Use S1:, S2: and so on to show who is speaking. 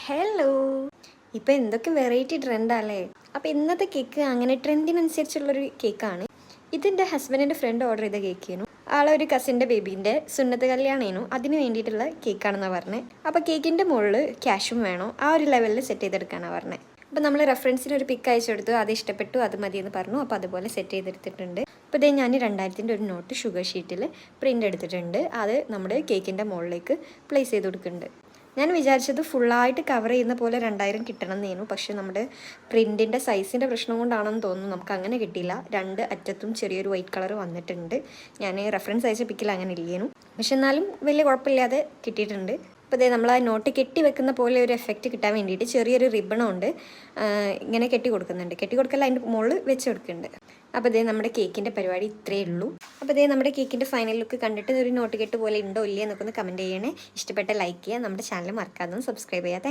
S1: Hello. ഇപ്പോൾ എന്തൊക്കെ variety ട്രെൻഡാല്ലേ. അപ്പോൾ ഇന്നത്തെ കേക്ക് അങ്ങനെ ട്രെൻഡിനനുസരിച്ചുള്ളൊരു കേക്കാണ്. ഇതെൻ്റെ ഹസ്ബൻഡിൻ്റെ ഫ്രണ്ട് ഓർഡർ ചെയ്ത കേക്കായിരുന്നു. ആളൊരു കസിൻ്റെ ബേബീൻ്റെ സുന്നത്ത് കല്യാണമായിരുന്നു, അതിന് വേണ്ടിയിട്ടുള്ള കേക്കാണെന്നാണ് പറഞ്ഞത്. അപ്പോൾ കേക്കിൻ്റെ മുകളിൽ ക്യാഷും വേണം, ആ ഒരു ലെവലിൽ സെറ്റ് ചെയ്തെടുക്കാനാണ് പറഞ്ഞത്. അപ്പോൾ നമ്മൾ റെഫറൻസിന് ഒരു പിക്ക് അയച്ചു കൊടുത്തു, അത് ഇഷ്ടപ്പെട്ടു, അത് മതിയെന്ന് പറഞ്ഞു. അപ്പോൾ അതുപോലെ സെറ്റ് ചെയ്തെടുത്തിട്ടുണ്ട്. അപ്പോൾ ഇതേ ഞാൻ 2000-ൻ്റെ ഒരു നോട്ട് ഷുഗർ ഷീറ്റിൽ പ്രിൻ്റ് എടുത്തിട്ടുണ്ട്. അത് നമ്മുടെ കേക്കിൻ്റെ മുകളിലേക്ക് പ്ലേസ് ചെയ്ത് കൊടുക്കുന്നുണ്ട്. ഞാൻ വിചാരിച്ചത് ഫുള്ളായിട്ട് കവർ ചെയ്യുന്ന പോലെ 2000 കിട്ടണം എന്നേനു. പക്ഷേ നമ്മുടെ പ്രിൻറ്റിൻ്റെ സൈസിൻ്റെ പ്രശ്നം കൊണ്ടാണെന്ന് തോന്നുന്നു നമുക്ക് അങ്ങനെ കിട്ടിയില്ല. രണ്ട് അറ്റത്തും ചെറിയൊരു വൈറ്റ് കളർ വന്നിട്ടുണ്ട്. ഞാൻ റെഫറൻസ് അയച്ച പിക്കിൽ അങ്ങനെ ഇല്ലേനു, പക്ഷെ എന്നാലും വലിയ കുഴപ്പമില്ലാതെ കിട്ടിയിട്ടുണ്ട്. അപ്പോൾ ഇതേ നമ്മൾ ആ നോട്ട് കെട്ടി വെക്കുന്ന പോലെ ഒരു എഫക്റ്റ് കിട്ടാൻ വേണ്ടിയിട്ട് ചെറിയൊരു റിബണുണ്ട്, ഇങ്ങനെ കെട്ടി കൊടുക്കുന്നുണ്ട്. കെട്ടി കൊടുക്കൽ അതിൻ്റെ മുകളിൽ വെച്ച് കൊടുക്കുന്നുണ്ട്. അപ്പോൾ ഇതേ നമ്മുടെ കേക്കിൻ്റെ പരിപാടി ഇത്രയേ ഉള്ളൂ. അപ്പോൾ ഇതേ നമ്മുടെ കേക്കിൻ്റെ ഫൈനൽ ലുക്ക് കണ്ടിട്ട് ഒരു നോട്ട് കെട്ട് പോലെ ഉണ്ടോ ഇല്ലയോ എന്നൊക്കെ ഒന്ന് കമൻറ്റ് ചെയ്യണേ. ഇഷ്ടപ്പെട്ട ലൈക്ക് ചെയ്യുക, നമ്മുടെ ചാനൽ മറക്കാതെ സബ്സ്ക്രൈബ് ചെയ്യുക.